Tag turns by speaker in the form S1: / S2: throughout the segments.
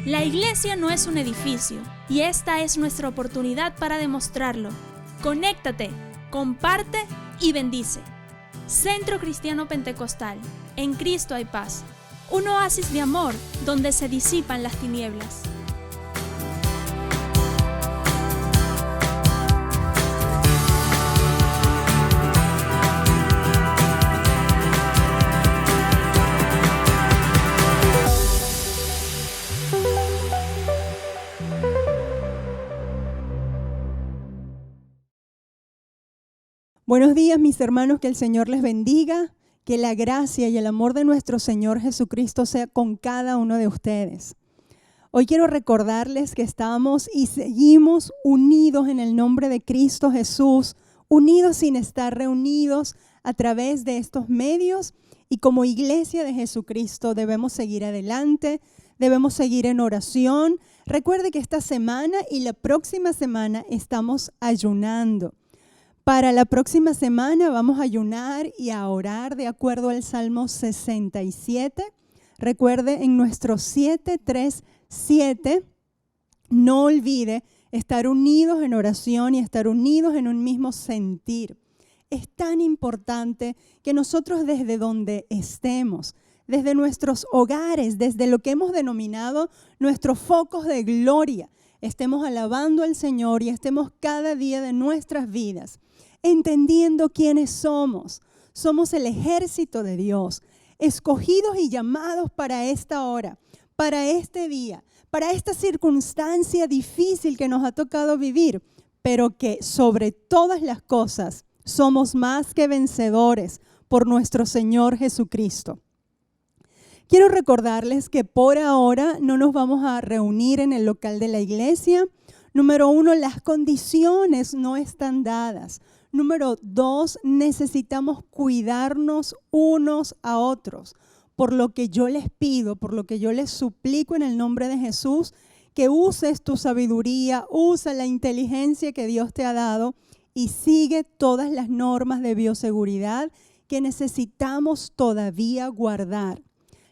S1: La iglesia no es un edificio y esta es nuestra oportunidad para demostrarlo. Conéctate, comparte y bendice. Centro Cristiano Pentecostal, en Cristo hay paz. Un oasis de amor donde se disipan las tinieblas.
S2: Buenos días, mis hermanos, que el Señor les bendiga, que la gracia y el amor de nuestro Señor Jesucristo sea con cada uno de ustedes. Hoy quiero recordarles que estamos y seguimos unidos en el nombre de Cristo Jesús, unidos sin estar reunidos a través de estos medios, y como iglesia de Jesucristo debemos seguir adelante, debemos seguir en oración. Recuerde que esta semana y la próxima semana estamos ayunando. Para la próxima semana vamos a ayunar y a orar de acuerdo al Salmo 67. Recuerde, en nuestro 737, no olvide estar unidos en oración y estar unidos en un mismo sentir. Es tan importante que nosotros desde donde estemos, desde nuestros hogares, desde lo que hemos denominado nuestros focos de gloria, estemos alabando al Señor y estemos cada día de nuestras vidas entendiendo quiénes somos. Somos el ejército de Dios, escogidos y llamados para esta hora, para este día, para esta circunstancia difícil que nos ha tocado vivir, pero que sobre todas las cosas somos más que vencedores por nuestro Señor Jesucristo. Quiero recordarles que por ahora no nos vamos a reunir en el local de la iglesia. Número 1, las condiciones no están dadas. Número 2, necesitamos cuidarnos unos a otros. Por lo que yo les pido, por lo que yo les suplico en el nombre de Jesús, que uses tu sabiduría, usa la inteligencia que Dios te ha dado y sigue todas las normas de bioseguridad que necesitamos todavía guardar.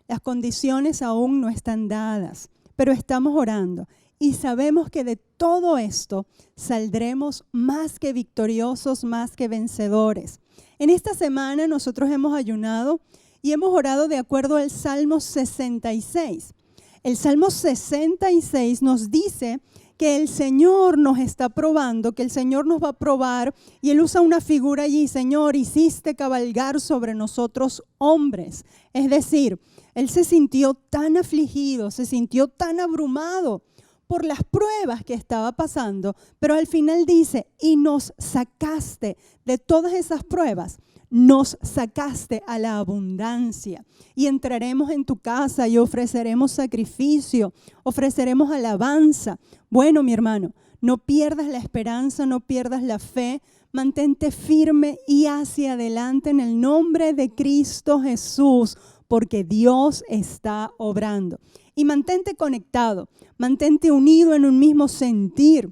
S2: Las condiciones aún no están dadas, pero estamos orando. Y sabemos que de todo esto saldremos más que victoriosos, más que vencedores. En esta semana nosotros hemos ayunado y hemos orado de acuerdo al Salmo 66. El Salmo 66 nos dice que el Señor nos está probando, que el Señor nos va a probar, y Él usa una figura allí: Señor, hiciste cabalgar sobre nosotros hombres. Es decir, Él se sintió tan afligido, se sintió tan abrumado por las pruebas que estaba pasando, pero al final dice: y nos sacaste de todas esas pruebas, nos sacaste a la abundancia, y entraremos en tu casa y ofreceremos sacrificio, ofreceremos alabanza. Bueno, mi hermano, no pierdas la esperanza, no pierdas la fe, mantente firme y hacia adelante en el nombre de Cristo Jesús, porque Dios está obrando. Y mantente conectado, mantente unido en un mismo sentir.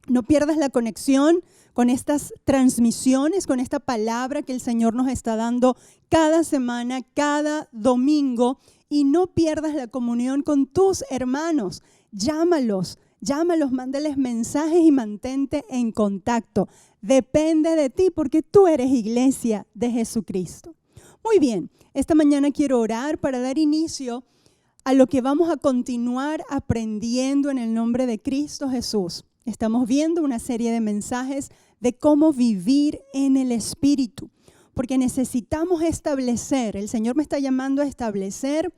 S2: No pierdas la conexión con estas transmisiones, con esta palabra que el Señor nos está dando cada semana, cada domingo. Y no pierdas la comunión con tus hermanos. Llámalos, mándales mensajes y mantente en contacto. Depende de ti porque tú eres iglesia de Jesucristo. Muy bien, esta mañana quiero orar para dar inicio a lo que vamos a continuar aprendiendo en el nombre de Cristo Jesús. Estamos viendo una serie de mensajes de cómo vivir en el Espíritu, porque necesitamos establecer, el Señor me está llamando a establecer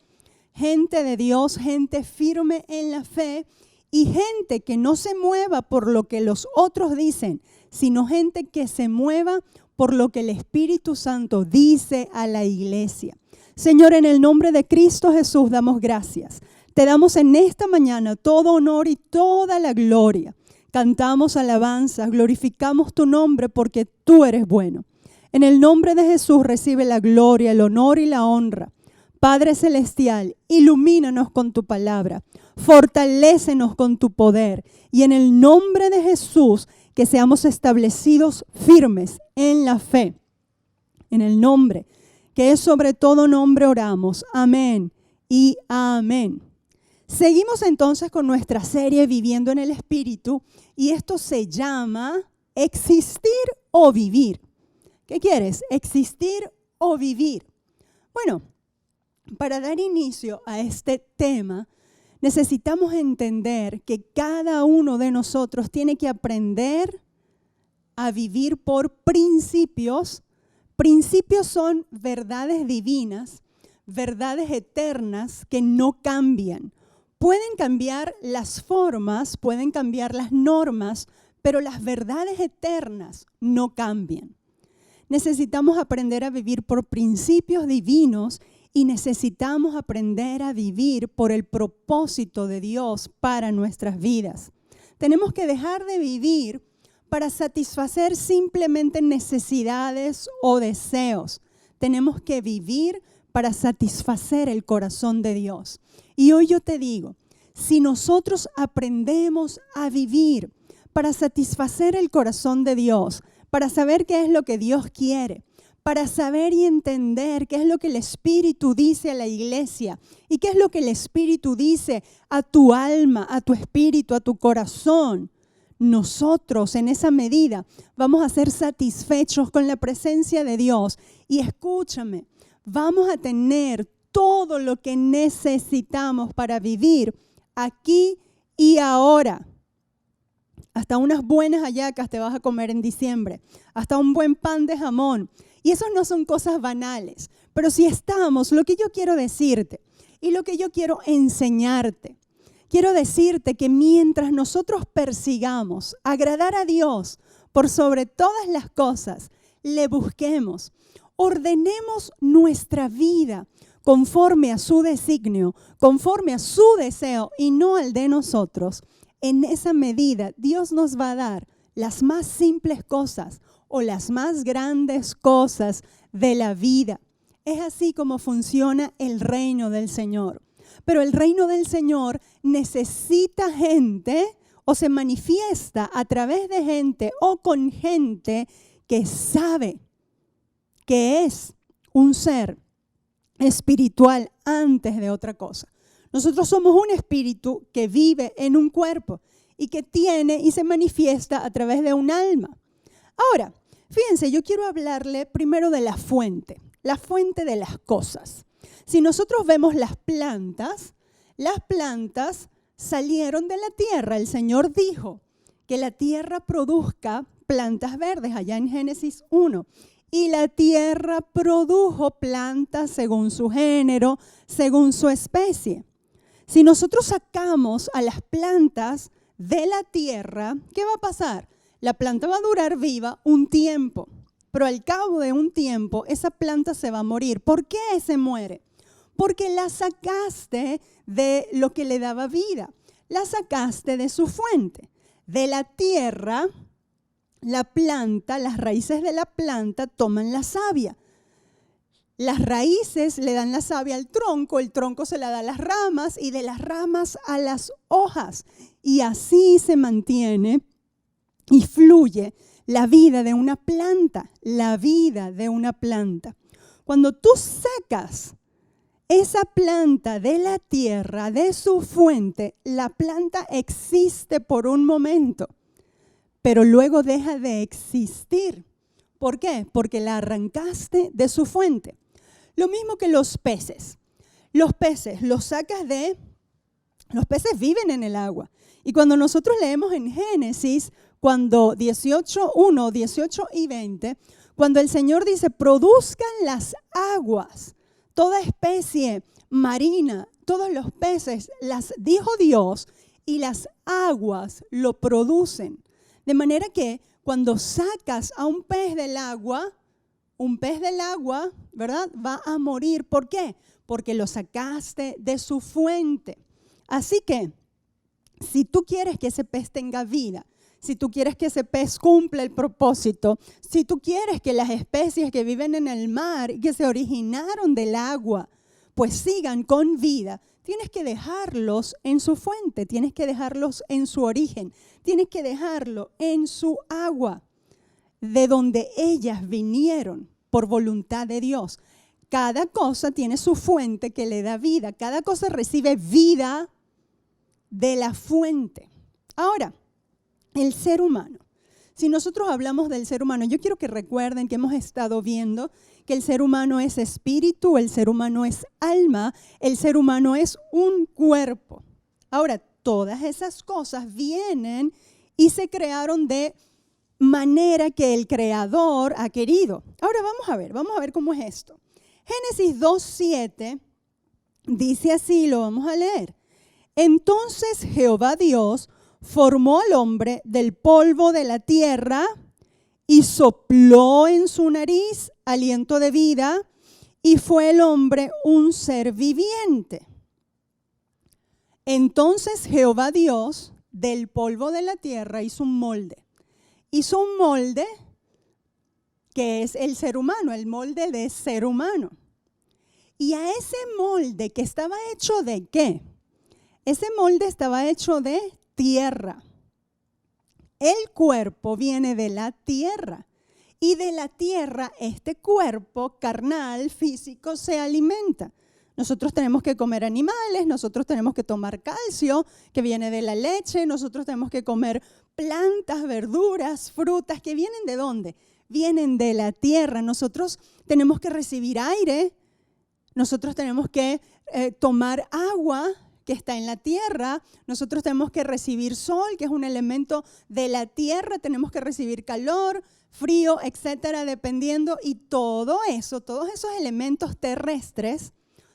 S2: gente de Dios, gente firme en la fe y gente que no se mueva por lo que los otros dicen, sino gente que se mueva por lo que el Espíritu Santo dice a la iglesia. Señor, en el nombre de Cristo Jesús damos gracias. Te damos en esta mañana todo honor y toda la gloria. Cantamos alabanzas, glorificamos tu nombre porque tú eres bueno. En el nombre de Jesús recibe la gloria, el honor y la honra. Padre celestial, ilumínanos con tu palabra, fortalécenos con tu poder y en el nombre de Jesús que seamos establecidos firmes en la fe. En el nombre que es sobre todo nombre oramos. Amén y amén. Seguimos entonces con nuestra serie Viviendo en el Espíritu y esto se llama Existir o Vivir. ¿Qué quieres? ¿Existir o vivir? Bueno, para dar inicio a este tema, necesitamos entender que cada uno de nosotros tiene que aprender a vivir por principios. Principios son verdades divinas, verdades eternas que no cambian. Pueden cambiar las formas, pueden cambiar las normas, pero las verdades eternas no cambian. Necesitamos aprender a vivir por principios divinos y necesitamos aprender a vivir por el propósito de Dios para nuestras vidas. Tenemos que dejar de vivir para satisfacer simplemente necesidades o deseos. Tenemos que vivir para satisfacer el corazón de Dios. Y hoy yo te digo, si nosotros aprendemos a vivir para satisfacer el corazón de Dios, para saber qué es lo que Dios quiere, para saber y entender qué es lo que el Espíritu dice a la iglesia y qué es lo que el Espíritu dice a tu alma, a tu espíritu, a tu corazón, nosotros en esa medida vamos a ser satisfechos con la presencia de Dios. Y escúchame, vamos a tener todo lo que necesitamos para vivir aquí y ahora. Hasta unas buenas hallacas te vas a comer en diciembre, hasta un buen pan de jamón. Y eso no son cosas banales, pero si estamos, lo que yo quiero decirte y lo que yo quiero enseñarte, quiero decirte que mientras nosotros persigamos agradar a Dios por sobre todas las cosas, le busquemos, ordenemos nuestra vida conforme a su designio, conforme a su deseo y no al de nosotros, en esa medida Dios nos va a dar las más simples cosas o las más grandes cosas de la vida. Es así como funciona el reino del Señor. Pero el reino del Señor necesita gente o se manifiesta a través de gente o con gente que sabe que es un ser espiritual antes de otra cosa. Nosotros somos un espíritu que vive en un cuerpo y que tiene y se manifiesta a través de un alma. Ahora, fíjense, yo quiero hablarle primero de la fuente de las cosas. Si nosotros vemos las plantas salieron de la tierra. El Señor dijo que la tierra produzca plantas verdes, allá en Génesis 1. Y la tierra produjo plantas según su género, según su especie. Si nosotros sacamos a las plantas de la tierra, ¿qué va a pasar? La planta va a durar viva un tiempo, pero al cabo de un tiempo esa planta se va a morir. ¿Por qué se muere? Porque la sacaste de lo que le daba vida, la sacaste de su fuente. De la tierra, la planta, las raíces de la planta toman la savia. Las raíces le dan la savia al tronco, el tronco se la da a las ramas y de las ramas a las hojas. Y así se mantiene y fluye la vida de una planta, la vida de una planta. Cuando tú sacas esa planta de la tierra, de su fuente, la planta existe por un momento, pero luego deja de existir. ¿Por qué? Porque la arrancaste de su fuente. Lo mismo que los peces. Los peces los peces viven en el agua. Y cuando nosotros leemos en Génesis, cuando 18:1, 18 y 20, cuando el Señor dice, produzcan las aguas, toda especie marina, todos los peces, las dijo Dios, y las aguas lo producen. De manera que cuando sacas a un pez del agua, ¿verdad? Va a morir. ¿Por qué? Porque lo sacaste de su fuente. Así que, si tú quieres que ese pez tenga vida, si tú quieres que ese pez cumpla el propósito, si tú quieres que las especies que viven en el mar y que se originaron del agua, pues sigan con vida, tienes que dejarlos en su fuente, tienes que dejarlos en su origen, tienes que dejarlo en su agua, de donde ellas vinieron por voluntad de Dios. Cada cosa tiene su fuente que le da vida, cada cosa recibe vida de la fuente. Ahora, el ser humano. Si nosotros hablamos del ser humano, yo quiero que recuerden que hemos estado viendo que el ser humano es espíritu, el ser humano es alma, el ser humano es un cuerpo. Ahora, todas esas cosas vienen y se crearon de manera que el Creador ha querido. Ahora vamos a ver cómo es esto. Génesis 2:7 dice así, lo vamos a leer. Entonces Jehová Dios formó al hombre del polvo de la tierra y sopló en su nariz aliento de vida, y fue el hombre un ser viviente. Entonces Jehová Dios del polvo de la tierra hizo un molde. Hizo un molde que es el ser humano, el molde de ser humano. Y a ese molde que estaba hecho ¿de qué? Ese molde estaba hecho de tierra. El cuerpo viene de la tierra y de la tierra este cuerpo carnal, físico, se alimenta. Nosotros tenemos que comer animales, nosotros tenemos que tomar calcio que viene de la leche, nosotros tenemos que comer plantas, verduras, frutas que vienen ¿de dónde? Vienen de la tierra. Nosotros tenemos que recibir aire, nosotros tenemos que tomar agua que está en la tierra, nosotros tenemos que recibir sol, que es un elemento de la tierra, tenemos que recibir calor, frío, etcétera, dependiendo, y todo eso, todos esos elementos terrestres,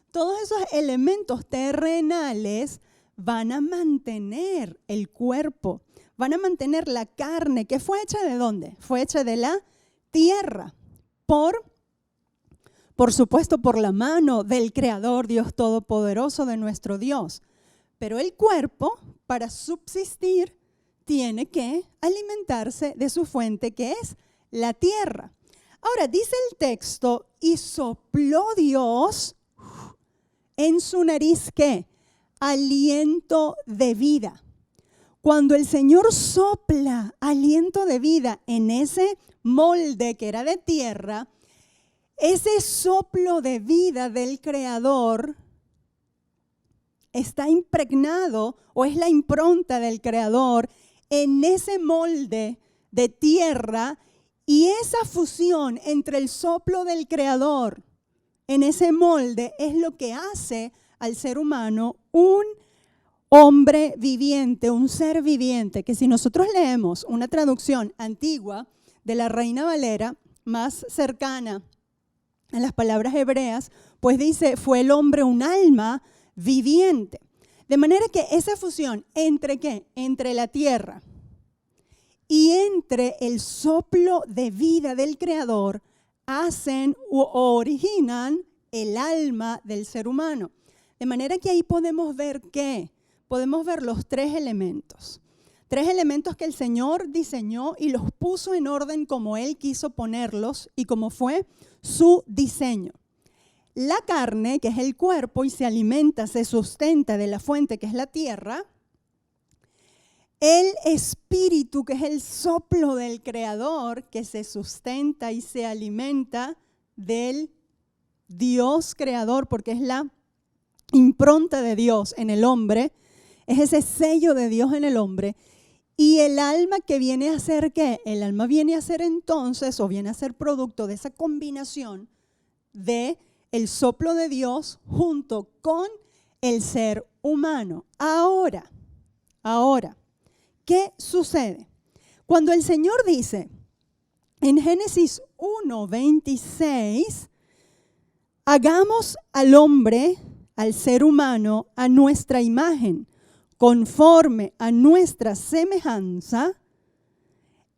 S2: todos esos elementos terrenales van a mantener el cuerpo, van a mantener la carne, que fue hecha ¿de dónde? Fue hecha de la tierra, por supuesto, por la mano del Creador, Dios Todopoderoso, de nuestro Dios. Pero el cuerpo, para subsistir, tiene que alimentarse de su fuente, que es la tierra. Ahora, dice el texto, y sopló Dios en su nariz, ¿qué? Aliento de vida. Cuando el Señor sopla aliento de vida en ese molde que era de tierra, ese soplo de vida del Creador está impregnado, o es la impronta del Creador en ese molde de tierra, y esa fusión entre el soplo del Creador en ese molde es lo que hace al ser humano un hombre viviente, un ser viviente, que si nosotros leemos una traducción antigua de la Reina Valera, más cercana a las palabras hebreas, pues dice, fue el hombre un alma viviente. De manera que esa fusión entre ¿qué? Entre la tierra y entre el soplo de vida del Creador hacen o originan el alma del ser humano. De manera que ahí podemos ver ¿qué? Podemos ver los tres elementos que el Señor diseñó y los puso en orden como Él quiso ponerlos y como fue su diseño. La carne, que es el cuerpo y se alimenta, se sustenta de la fuente que es la tierra. El espíritu, que es el soplo del Creador, que se sustenta y se alimenta del Dios Creador, porque es la impronta de Dios en el hombre, es ese sello de Dios en el hombre. Y el alma, que viene a ser ¿qué? El alma viene a ser entonces, o viene a ser producto de esa combinación de el soplo de Dios junto con el ser humano. Ahora, ¿qué sucede? Cuando el Señor dice en Génesis 1:26, hagamos al hombre, al ser humano, a nuestra imagen, conforme a nuestra semejanza,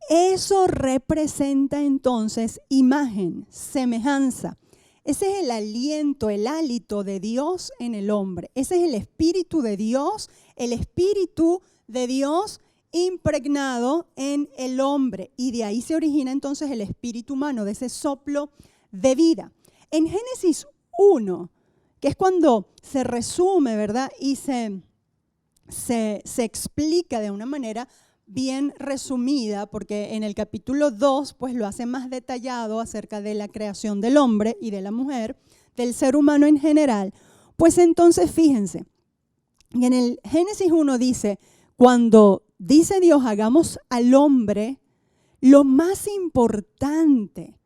S2: eso representa entonces imagen, semejanza. Ese es el aliento, el hálito de Dios en el hombre. Ese es el Espíritu de Dios, el Espíritu de Dios impregnado en el hombre. Y de ahí se origina entonces el espíritu humano, de ese soplo de vida. En Génesis 1, que es cuando se resume, ¿verdad? Y se explica de una manera bien resumida, porque en el capítulo 2 pues lo hace más detallado acerca de la creación del hombre y de la mujer, del ser humano en general. Pues entonces fíjense, Y en el Génesis 1 dice, cuando dice Dios, hagamos al hombre, lo más importante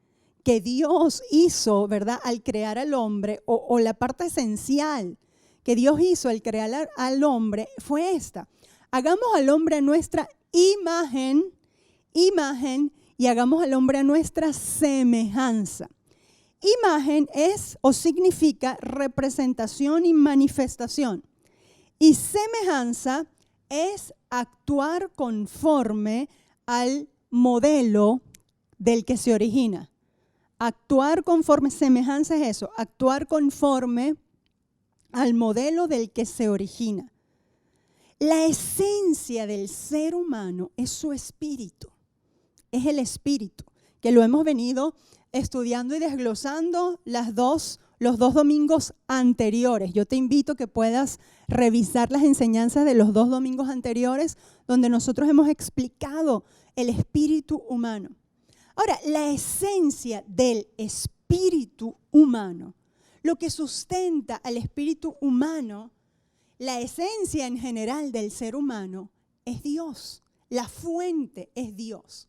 S2: que Dios hizo, ¿verdad?, al crear al hombre, o la parte esencial que Dios hizo al crear al hombre fue esta: hagamos al hombre a nuestra imagen, y hagamos al hombre a nuestra semejanza. Imagen es o significa representación y manifestación. Y semejanza es actuar conforme al modelo del que se origina. Actuar conforme, semejanza es eso, actuar conforme al modelo del que se origina. La esencia del ser humano es su espíritu, es el espíritu, que lo hemos venido estudiando y desglosando los dos domingos anteriores. Yo te invito a que puedas revisar las enseñanzas de los 2 domingos anteriores, donde nosotros hemos explicado el espíritu humano. Ahora, la esencia del espíritu humano, lo que sustenta al espíritu humano, la esencia en general del ser humano es Dios. La fuente es Dios.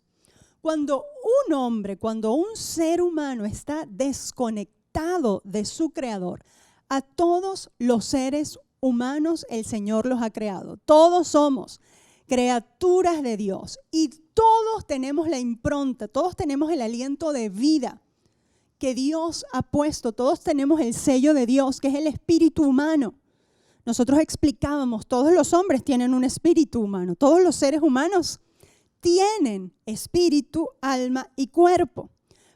S2: Cuando un hombre, cuando un ser humano está desconectado de su creador, a todos los seres humanos el Señor los ha creado. Todos somos criaturas de Dios y todos tenemos la impronta, todos tenemos el aliento de vida que Dios ha puesto, todos tenemos el sello de Dios, que es el espíritu humano. Nosotros explicábamos, todos los hombres tienen un espíritu humano, todos los seres humanos tienen espíritu, alma y cuerpo.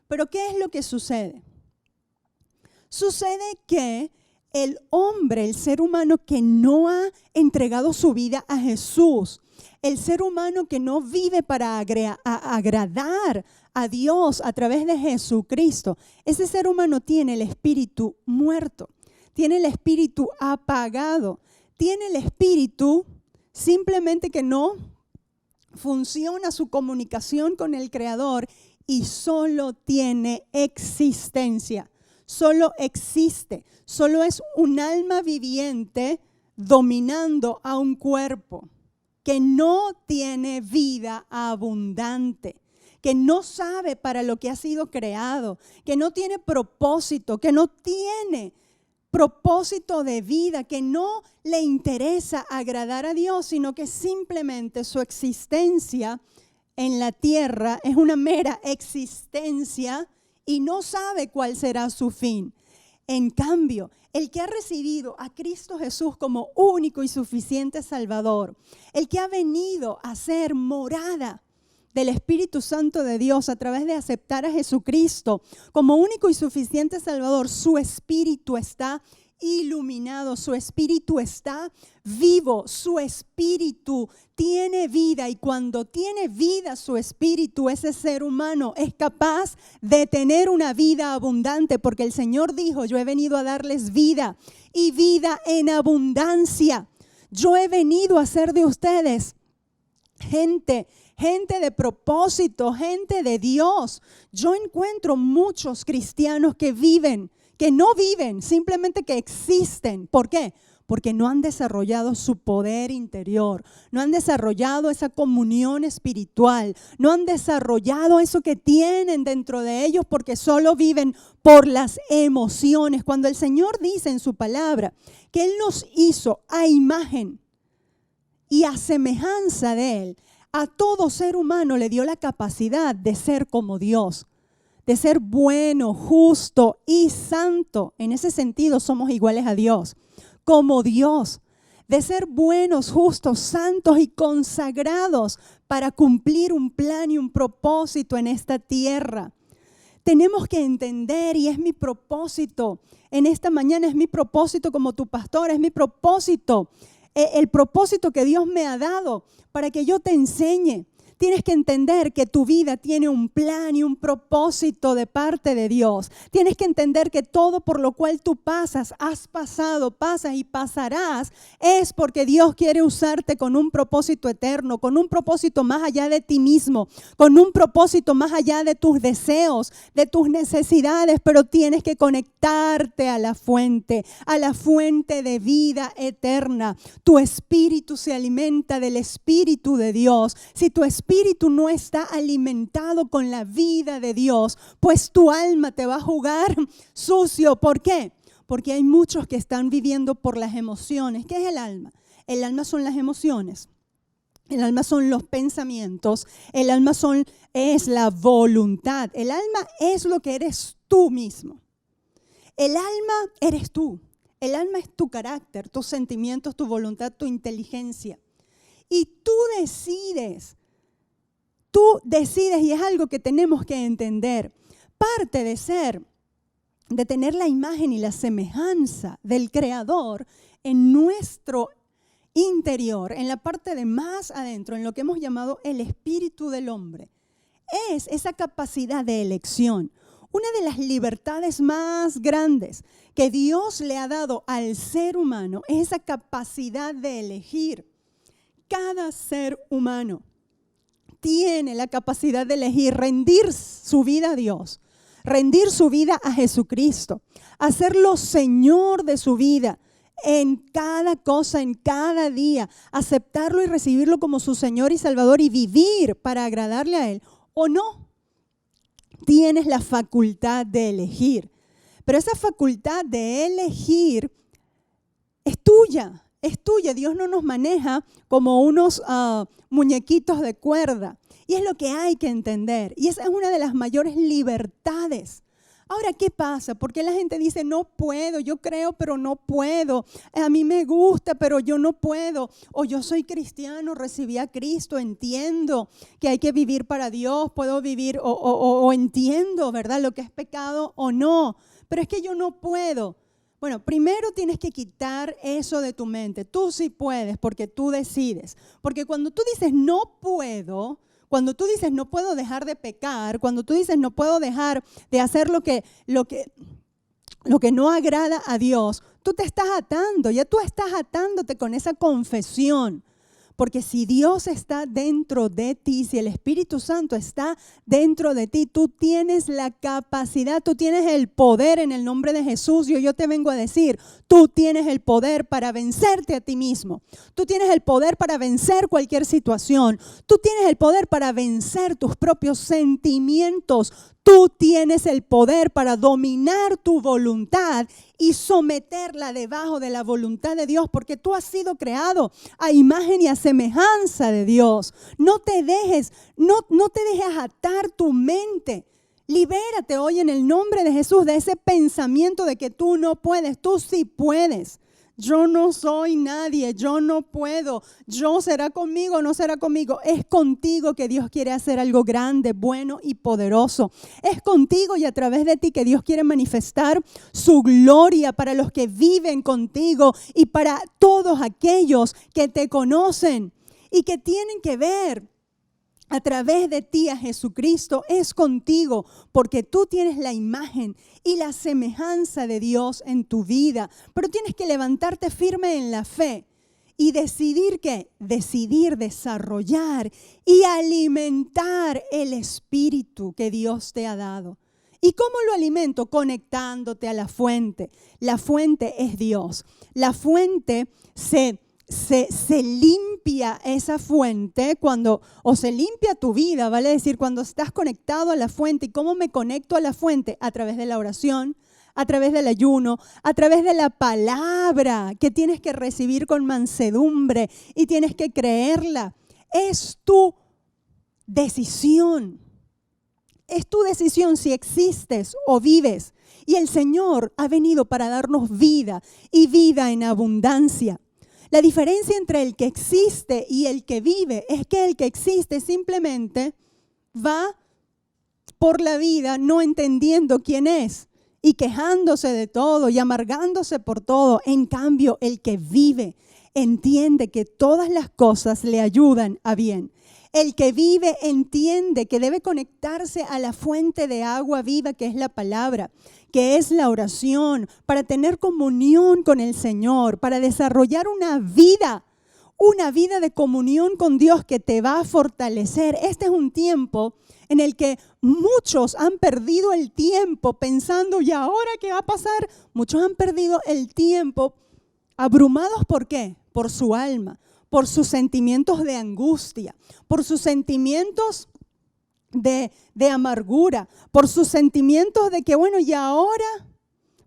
S2: Pero ¿qué es lo que sucede? Sucede que el hombre, el ser humano que no ha entregado su vida a Jesús, el ser humano que no vive para agradar a Dios a través de Jesucristo, ese ser humano tiene el espíritu muerto, tiene el espíritu apagado, tiene el espíritu simplemente que no funciona su comunicación con el Creador y solo tiene existencia, solo existe, solo es un alma viviente dominando a un cuerpo que no tiene vida abundante, que no sabe para lo que ha sido creado, que no tiene propósito, que no tiene propósito de vida, que no le interesa agradar a Dios, sino que simplemente su existencia en la tierra es una mera existencia y no sabe cuál será su fin. En cambio, el que ha recibido a Cristo Jesús como único y suficiente Salvador, el que ha venido a ser morada del Espíritu Santo de Dios a través de aceptar a Jesucristo como único y suficiente Salvador, su espíritu está iluminado, su espíritu está vivo, su espíritu tiene vida, y cuando tiene vida su espíritu, ese ser humano es capaz de tener una vida abundante, porque el Señor dijo: yo he venido a darles vida y vida en abundancia. Yo he venido a hacer de ustedes gente de propósito, gente de Dios. Yo encuentro muchos cristianos que no viven, simplemente que existen. ¿Por qué? Porque no han desarrollado su poder interior, no han desarrollado esa comunión espiritual, no han desarrollado eso que tienen dentro de ellos, porque solo viven por las emociones. Cuando el Señor dice en su palabra que Él nos hizo a imagen y a semejanza de Él, a todo ser humano le dio la capacidad de ser como Dios, de ser bueno, justo y santo. En ese sentido somos iguales a Dios, como Dios, de ser buenos, justos, santos y consagrados para cumplir un plan y un propósito en esta tierra. Tenemos que entender, y es mi propósito en esta mañana, es mi propósito como tu pastor, es mi propósito, el propósito que Dios me ha dado para que yo te enseñe. Tienes que entender que tu vida tiene un plan y un propósito de parte de Dios. Tienes que entender que todo por lo cual tú pasas, has pasado, pasas y pasarás, es porque Dios quiere usarte con un propósito eterno, con un propósito más allá de ti mismo, con un propósito más allá de tus deseos, de tus necesidades, pero tienes que conectarte a la fuente de vida eterna. Tu espíritu se alimenta del Espíritu de Dios. Si tu espíritu no está alimentado con la vida de Dios, pues tu alma te va a jugar sucio. ¿Por qué? Porque hay muchos que están viviendo por las emociones. ¿Qué es el alma? El alma son las emociones. El alma son los pensamientos. El alma es la voluntad. El alma es lo que eres tú mismo. El alma eres tú. El alma es tu carácter, tus sentimientos, tu voluntad, tu inteligencia. Y tú decides y es algo que tenemos que entender. Parte de tener la imagen y la semejanza del Creador en nuestro interior, en la parte de más adentro, en lo que hemos llamado el espíritu del hombre, es esa capacidad de elección. Una de las libertades más grandes que Dios le ha dado al ser humano es esa capacidad de elegir. Cada ser humano tiene la capacidad de elegir rendir su vida a Dios, rendir su vida a Jesucristo, hacerlo Señor de su vida en cada cosa, en cada día, aceptarlo y recibirlo como su Señor y Salvador y vivir para agradarle a Él o no. Tienes la facultad de elegir, pero esa facultad de elegir es tuya. Es tuya. Dios no nos maneja como unos muñequitos de cuerda. Y es lo que hay que entender. Y esa es una de las mayores libertades. Ahora, ¿qué pasa? ¿Por qué la gente dice no puedo? Yo creo, pero no puedo. A mí me gusta, pero yo no puedo. O yo soy cristiano, recibí a Cristo, entiendo que hay que vivir para Dios, puedo vivir o entiendo, ¿verdad? Lo que es pecado o no. Pero es que yo no puedo. Bueno, primero tienes que quitar eso de tu mente. Tú sí puedes porque tú decides. Porque cuando tú dices no puedo, cuando tú dices no puedo dejar de pecar, cuando tú dices no puedo dejar de hacer lo que no agrada a Dios, tú te estás atando, ya tú estás atándote con esa confesión. Porque si Dios está dentro de ti, si el Espíritu Santo está dentro de ti, tú tienes la capacidad, tú tienes el poder en el nombre de Jesús. Yo te vengo a decir, tú tienes el poder para vencerte a ti mismo. Tú tienes el poder para vencer cualquier situación. Tú tienes el poder para vencer tus propios sentimientos. Tú tienes el poder para dominar tu voluntad y someterla debajo de la voluntad de Dios, porque tú has sido creado a imagen y a semejanza de Dios. No te dejes atar tu mente. Libérate hoy en el nombre de Jesús de ese pensamiento de que tú no puedes. Tú sí puedes. Yo no soy nadie, yo no puedo, yo será conmigo, no será conmigo. Es contigo que Dios quiere hacer algo grande, bueno y poderoso. Es contigo y a través de ti que Dios quiere manifestar su gloria para los que viven contigo y para todos aquellos que te conocen y que tienen que ver a través de ti a Jesucristo. Es contigo porque tú tienes la imagen y la semejanza de Dios en tu vida. Pero tienes que levantarte firme en la fe y decidir ¿qué? Decidir desarrollar y alimentar el espíritu que Dios te ha dado. ¿Y cómo lo alimento? Conectándote a la fuente. La fuente es Dios. La fuente se limpia esa fuente se limpia tu vida, vale decir, cuando estás conectado a la fuente. ¿Y cómo me conecto a la fuente? A través de la oración, a través del ayuno, a través de la palabra que tienes que recibir con mansedumbre y tienes que creerla. Es tu decisión. Es tu decisión si existes o vives. Y el Señor ha venido para darnos vida y vida en abundancia. La diferencia entre el que existe y el que vive es que el que existe simplemente va por la vida no entendiendo quién es y quejándose de todo y amargándose por todo. En cambio, el que vive entiende que todas las cosas le ayudan a bien. El que vive entiende que debe conectarse a la fuente de agua viva que es la palabra, que es la oración, para tener comunión con el Señor, para desarrollar una vida de comunión con Dios que te va a fortalecer. Este es un tiempo en el que muchos han perdido el tiempo pensando, ¿y ahora qué va a pasar? Muchos han perdido el tiempo abrumados, ¿por qué? Por su alma, por sus sentimientos de angustia, por sus sentimientos de amargura, por sus sentimientos de que, bueno, ¿y ahora?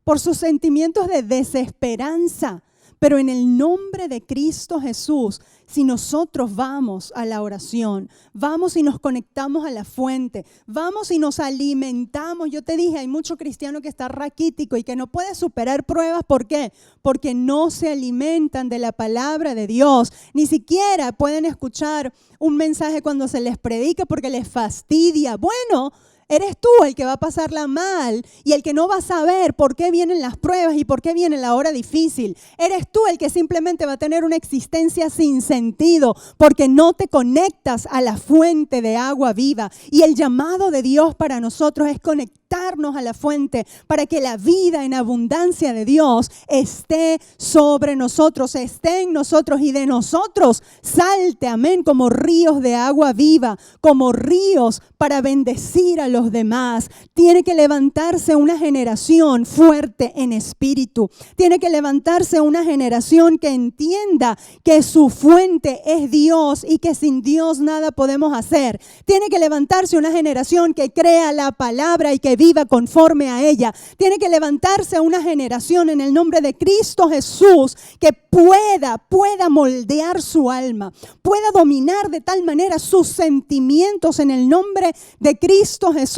S2: Por sus sentimientos de desesperanza. Pero en el nombre de Cristo Jesús, si nosotros vamos a la oración, vamos y nos conectamos a la fuente, vamos y nos alimentamos. Yo te dije, hay mucho cristiano que está raquítico y que no puede superar pruebas. ¿Por qué? Porque no se alimentan de la palabra de Dios. Ni siquiera pueden escuchar un mensaje cuando se les predica porque les fastidia. Bueno, eres tú el que va a pasarla mal y el que no va a saber por qué vienen las pruebas y por qué viene la hora difícil. Eres tú el que simplemente va a tener una existencia sin sentido porque no te conectas a la fuente de agua viva. Y el llamado de Dios para nosotros es conectarnos a la fuente para que la vida en abundancia de Dios esté sobre nosotros, esté en nosotros y de nosotros salte, amén, como ríos de agua viva, como ríos para bendecir a los demás. Tiene que levantarse una generación fuerte en espíritu. Tiene que levantarse una generación que entienda que su fuente es Dios y que sin Dios nada podemos hacer. Tiene que levantarse una generación que crea la palabra y que viva conforme a ella. Tiene que levantarse una generación en el nombre de Cristo Jesús que pueda moldear su alma, pueda dominar de tal manera sus sentimientos en el nombre de Cristo Jesús,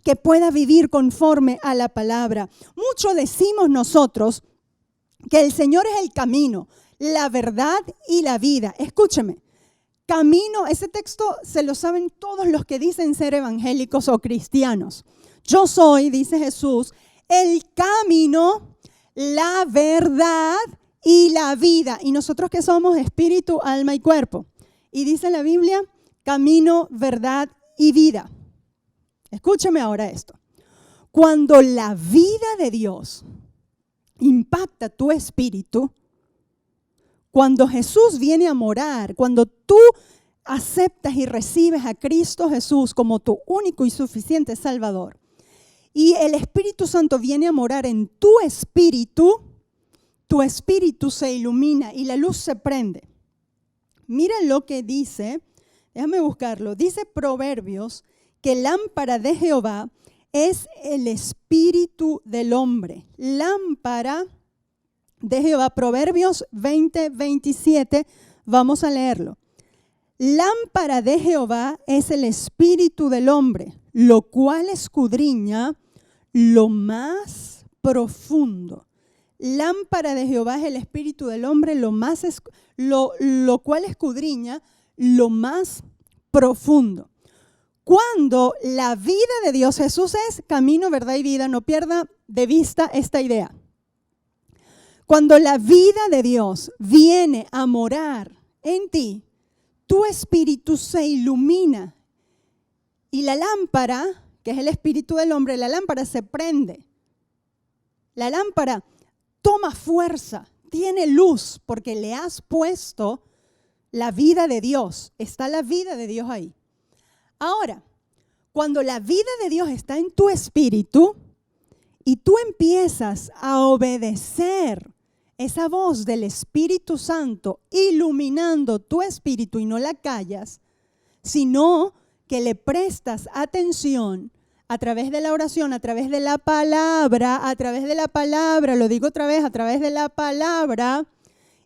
S2: que pueda vivir conforme a la palabra. Mucho decimos nosotros que el Señor es el camino, la verdad y la vida. Escúcheme, camino, ese texto se lo saben todos los que dicen ser evangélicos o cristianos. Yo soy, dice Jesús, el camino, la verdad y la vida. Y nosotros que somos espíritu, alma y cuerpo. Y dice la Biblia, camino, verdad y vida. Escúchame ahora esto. Cuando la vida de Dios impacta tu espíritu, cuando Jesús viene a morar, cuando tú aceptas y recibes a Cristo Jesús como tu único y suficiente Salvador, y el Espíritu Santo viene a morar en tu espíritu se ilumina y la luz se prende. Mira lo que dice, déjame buscarlo, dice Proverbios que lámpara de Jehová es el espíritu del hombre. Lámpara de Jehová, Proverbios 20:27, vamos a leerlo. Lámpara de Jehová es el espíritu del hombre, lo cual escudriña lo más profundo. Lámpara de Jehová es el espíritu del hombre, lo cual escudriña lo más profundo. Cuando la vida de Dios, Jesús es camino, verdad y vida, no pierda de vista esta idea. Cuando la vida de Dios viene a morar en ti, tu espíritu se ilumina y la lámpara, que es el espíritu del hombre, la lámpara se prende. La lámpara toma fuerza, tiene luz porque le has puesto la vida de Dios. Está la vida de Dios ahí. Ahora, cuando la vida de Dios está en tu espíritu y tú empiezas a obedecer esa voz del Espíritu Santo iluminando tu espíritu y no la callas, sino que le prestas atención a través de la oración, a través de la palabra, lo digo otra vez, a través de la palabra,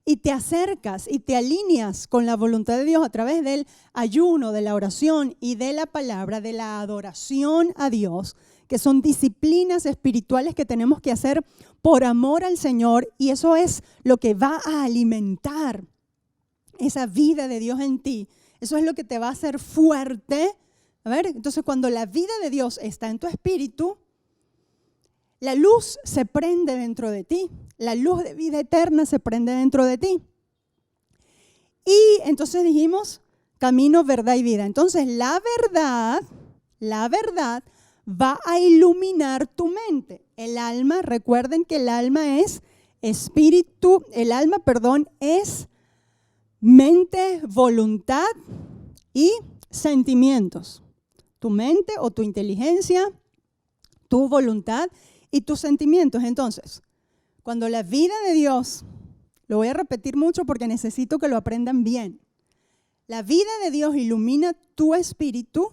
S2: y te acercas y te alineas con la voluntad de Dios a través del ayuno, de la oración y de la palabra, de la adoración a Dios, que son disciplinas espirituales que tenemos que hacer por amor al Señor, y eso es lo que va a alimentar esa vida de Dios en ti. Eso es lo que te va a hacer fuerte. A ver, entonces cuando la vida de Dios está en tu espíritu, la luz se prende dentro de ti. La luz de vida eterna se prende dentro de ti. Y entonces dijimos, camino, verdad y vida. Entonces la verdad va a iluminar tu mente. El alma, recuerden que el alma es espíritu, es mente, voluntad y sentimientos. Tu mente o tu inteligencia, tu voluntad y tus sentimientos. Entonces, cuando la vida de Dios, lo voy a repetir mucho porque necesito que lo aprendan bien. La vida de Dios ilumina tu espíritu,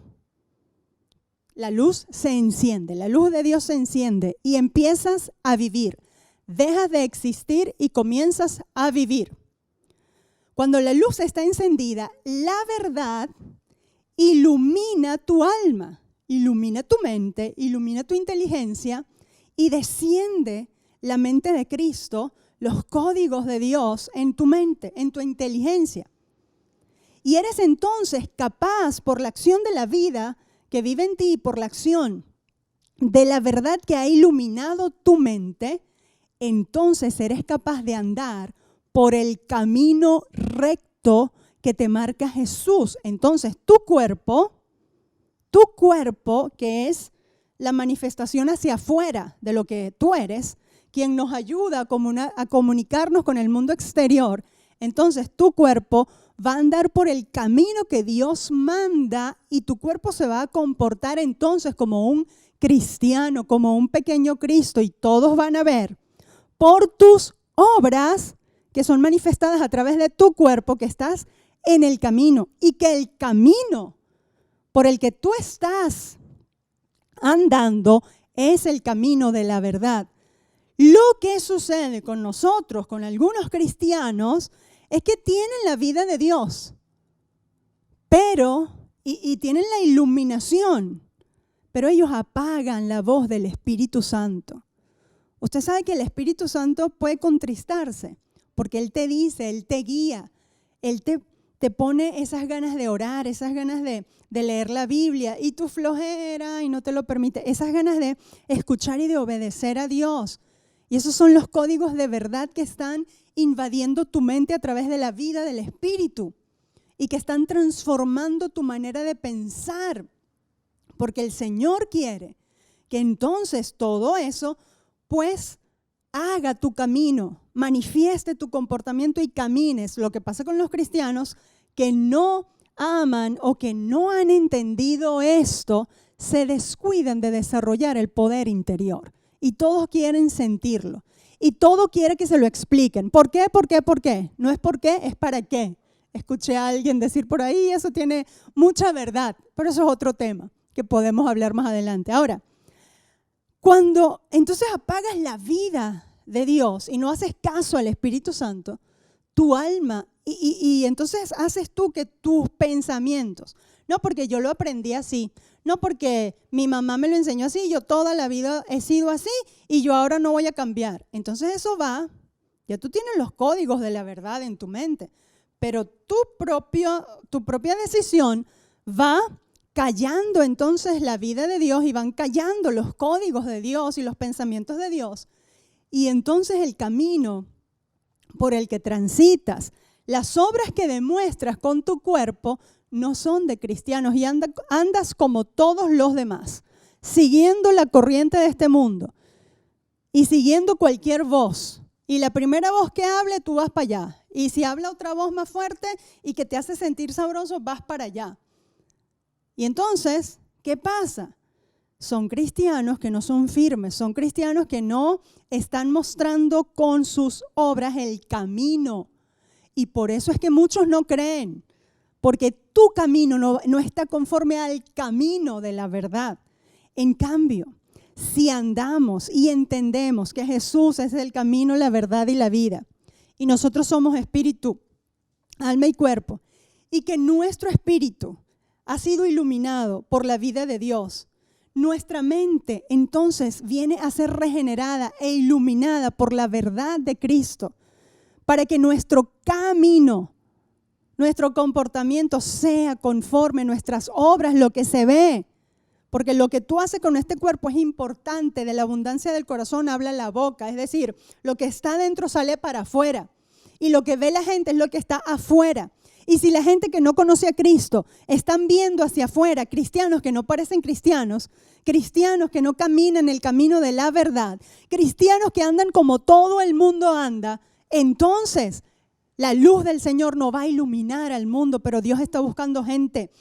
S2: la luz se enciende, la luz de Dios se enciende y empiezas a vivir. Dejas de existir y comienzas a vivir. Cuando la luz está encendida, la verdad ilumina tu alma, ilumina tu mente, ilumina tu inteligencia y desciende la mente de Cristo, los códigos de Dios en tu mente, en tu inteligencia. Y eres entonces capaz, por la acción de la vida que vive en ti, por la acción de la verdad que ha iluminado tu mente, entonces eres capaz de andar por el camino recto que te marca Jesús. Entonces tu cuerpo, que es la manifestación hacia afuera de lo que tú eres, quien nos ayuda a comunicarnos con el mundo exterior, entonces tu cuerpo va a andar por el camino que Dios manda y tu cuerpo se va a comportar entonces como un cristiano, como un pequeño Cristo, y todos van a ver por tus obras que son manifestadas a través de tu cuerpo que estás en el camino y que el camino por el que tú estás andando es el camino de la verdad. Lo que sucede con nosotros, con algunos cristianos, es que tienen la vida de Dios, pero, y tienen la iluminación, pero ellos apagan la voz del Espíritu Santo. Usted sabe que el Espíritu Santo puede contristarse, porque Él te dice, Él te guía, Él te pone esas ganas de orar, esas ganas de leer la Biblia, y tu flojera y no te lo permite, esas ganas de escuchar y de obedecer a Dios. Y esos son los códigos de verdad que están invadiendo tu mente a través de la vida del Espíritu y que están transformando tu manera de pensar. Porque el Señor quiere que entonces todo eso, pues, haga tu camino, manifieste tu comportamiento y camines. Lo que pasa con los cristianos que no aman o que no han entendido esto, se descuidan de desarrollar el poder interior. Y todos quieren sentirlo. Y todo quiere que se lo expliquen. ¿Por qué? ¿Por qué? ¿Por qué? No es por qué, es para qué. Escuché a alguien decir por ahí, eso tiene mucha verdad. Pero eso es otro tema que podemos hablar más adelante. Ahora, cuando entonces apagas la vida de Dios y no haces caso al Espíritu Santo, tu alma, y entonces haces tú que tus pensamientos, no porque yo lo aprendí así, no porque mi mamá me lo enseñó así, yo toda la vida he sido así y yo ahora no voy a cambiar. Entonces eso va, ya tú tienes los códigos de la verdad en tu mente, pero tu propia decisión va callando entonces la vida de Dios y van callando los códigos de Dios y los pensamientos de Dios. Y entonces el camino por el que transitas, las obras que demuestras con tu cuerpo no son de cristianos y andas como todos los demás, siguiendo la corriente de este mundo y siguiendo cualquier voz. Y la primera voz que hable, tú vas para allá. Y si habla otra voz más fuerte y que te hace sentir sabroso, vas para allá. Y entonces, ¿qué pasa? Son cristianos que no son firmes, son cristianos que no están mostrando con sus obras el camino. Y por eso es que muchos no creen, porque tu camino no está conforme al camino de la verdad. En cambio, si andamos y entendemos que Jesús es el camino, la verdad y la vida, y nosotros somos espíritu, alma y cuerpo, y que nuestro espíritu ha sido iluminado por la vida de Dios, nuestra mente entonces viene a ser regenerada e iluminada por la verdad de Cristo, para que nuestro camino, nuestro comportamiento sea conforme, nuestras obras, lo que se ve. Porque lo que tú haces con este cuerpo es importante, de la abundancia del corazón habla la boca, es decir, lo que está dentro sale para afuera. Y lo que ve la gente es lo que está afuera. Y si la gente que no conoce a Cristo están viendo hacia afuera cristianos que no parecen cristianos, cristianos que no caminan el camino de la verdad, cristianos que andan como todo el mundo anda, entonces la luz del Señor no va a iluminar al mundo, pero Dios está buscando gente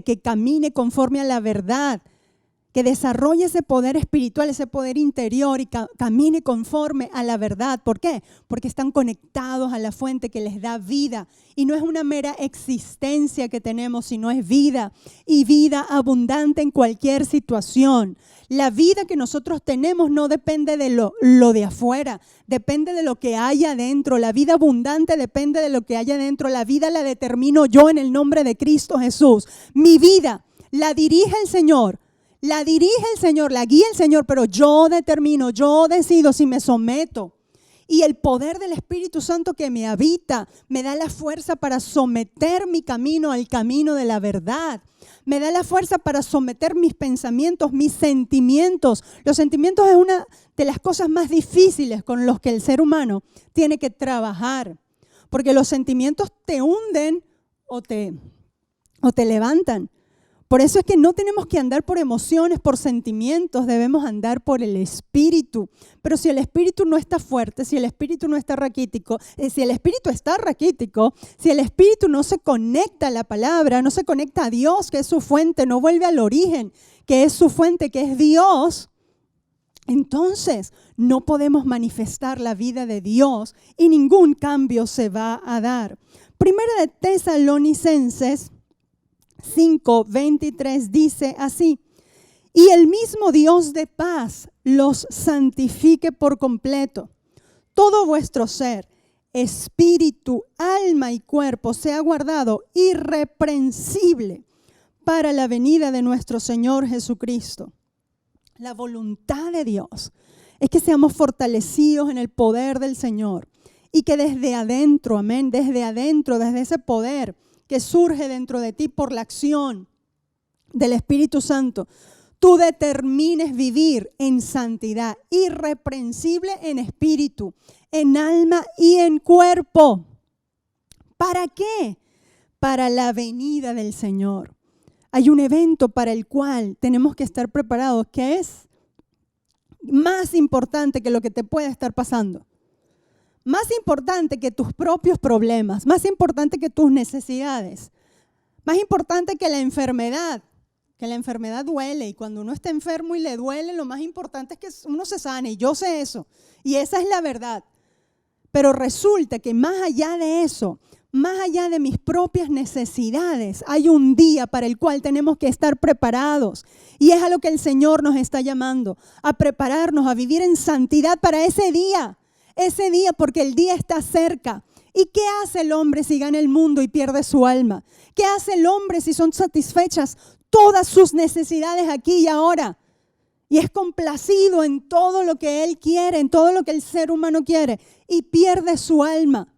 S2: que camine conforme a la verdad, que desarrolle ese poder espiritual, ese poder interior y camine conforme a la verdad. ¿Por qué? Porque están conectados a la fuente que les da vida. Y no es una mera existencia que tenemos, sino es vida y vida abundante en cualquier situación. La vida que nosotros tenemos no depende de lo de afuera, depende de lo que hay adentro. La vida abundante depende de lo que hay adentro. La vida la determino yo en el nombre de Cristo Jesús. Mi vida la dirige el Señor. La dirige el Señor, la guía el Señor, pero yo determino, yo decido si me someto. Y el poder del Espíritu Santo que me habita me da la fuerza para someter mi camino al camino de la verdad. Me da la fuerza para someter mis pensamientos, mis sentimientos. Los sentimientos es una de las cosas más difíciles con los que el ser humano tiene que trabajar. Porque los sentimientos te hunden o te levantan. Por eso es que no tenemos que andar por emociones, por sentimientos, debemos andar por el Espíritu. Pero si el Espíritu no está fuerte, si el Espíritu no está raquítico, si el Espíritu está raquítico, si el Espíritu no se conecta a la palabra, no se conecta a Dios, que es su fuente, no vuelve al origen, que es su fuente, que es Dios, entonces no podemos manifestar la vida de Dios y ningún cambio se va a dar. Primera de Tesalonicenses 5:23 dice así: y el mismo Dios de paz los santifique por completo. Todo vuestro ser, espíritu, alma y cuerpo sea guardado irreprensible para la venida de nuestro Señor Jesucristo. La voluntad de Dios es que seamos fortalecidos en el poder del Señor y que desde adentro, amén, desde adentro, desde ese poder que surge dentro de ti por la acción del Espíritu Santo, tú determines vivir en santidad, irreprensible en espíritu, en alma y en cuerpo. ¿Para qué? Para la venida del Señor. Hay un evento para el cual tenemos que estar preparados, que es más importante que lo que te pueda estar pasando. Más importante que tus propios problemas, más importante que tus necesidades, más importante que la enfermedad duele y cuando uno está enfermo y le duele, lo más importante es que uno se sane y yo sé eso y esa es la verdad. Pero resulta que más allá de eso, más allá de mis propias necesidades, hay un día para el cual tenemos que estar preparados y es a lo que el Señor nos está llamando, a prepararnos, a vivir en santidad para ese día, porque el día está cerca. ¿Y qué hace el hombre si gana el mundo y pierde su alma? ¿Qué hace el hombre si son satisfechas todas sus necesidades aquí y ahora? Y es complacido en todo lo que él quiere, en todo lo que el ser humano quiere y pierde su alma.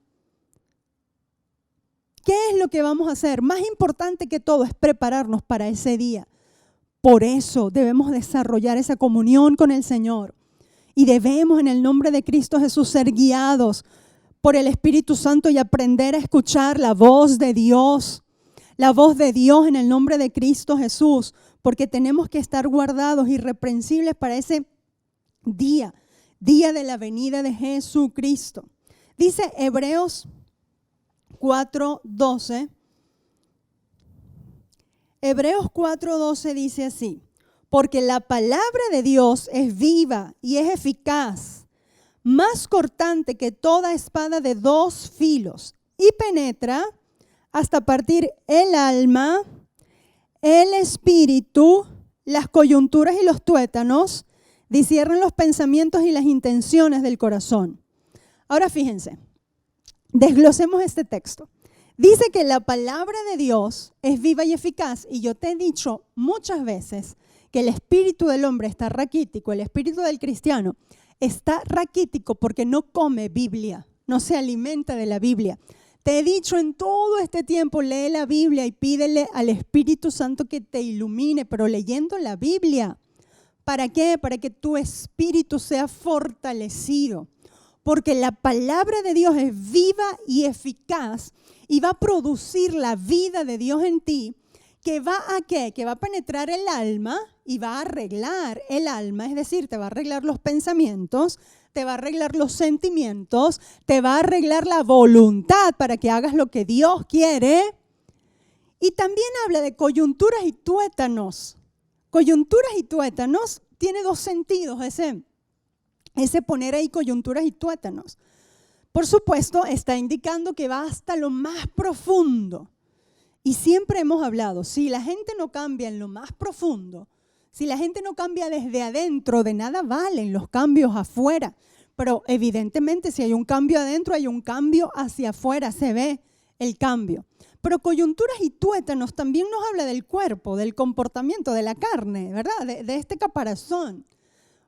S2: ¿Qué es lo que vamos a hacer? Más importante que todo es prepararnos para ese día. Por eso debemos desarrollar esa comunión con el Señor. Y debemos en el nombre de Cristo Jesús ser guiados por el Espíritu Santo y aprender a escuchar la voz de Dios. La voz de Dios en el nombre de Cristo Jesús. Porque tenemos que estar guardados, irreprensibles para ese día de la venida de Jesucristo. Dice Hebreos 4:12. Hebreos 4:12 dice así: porque la palabra de Dios es viva y es eficaz, más cortante que toda espada de dos filos, y penetra hasta partir el alma, el espíritu, las coyunturas y los tuétanos, discierne los pensamientos y las intenciones del corazón. Ahora fíjense, desglosemos este texto. Dice que la palabra de Dios es viva y eficaz, y yo te he dicho muchas veces que el espíritu del hombre está raquítico, el espíritu del cristiano está raquítico porque no come Biblia, no se alimenta de la Biblia. Te he dicho en todo este tiempo, lee la Biblia y pídele al Espíritu Santo que te ilumine, pero leyendo la Biblia. ¿Para qué? Para que tu espíritu sea fortalecido. porque la palabra de Dios es viva y eficaz y va a producir la vida de Dios en ti, que va a ¿qué? Que va a penetrar el alma y va a arreglar el alma, es decir, te va a arreglar los pensamientos, te va a arreglar los sentimientos, te va a arreglar la voluntad para que hagas lo que Dios quiere. Y también habla de coyunturas y tuétanos. Coyunturas y tuétanos tiene dos sentidos, ese poner ahí coyunturas y tuétanos. Por supuesto, está indicando que va hasta lo más profundo. Y siempre hemos hablado, si la gente no cambia en lo más profundo, si la gente no cambia desde adentro, de nada valen los cambios afuera. Pero evidentemente si hay un cambio adentro, hay un cambio hacia afuera, se ve el cambio. Pero coyunturas y tuétanos también nos habla del cuerpo, del comportamiento, de la carne, ¿verdad? De este caparazón.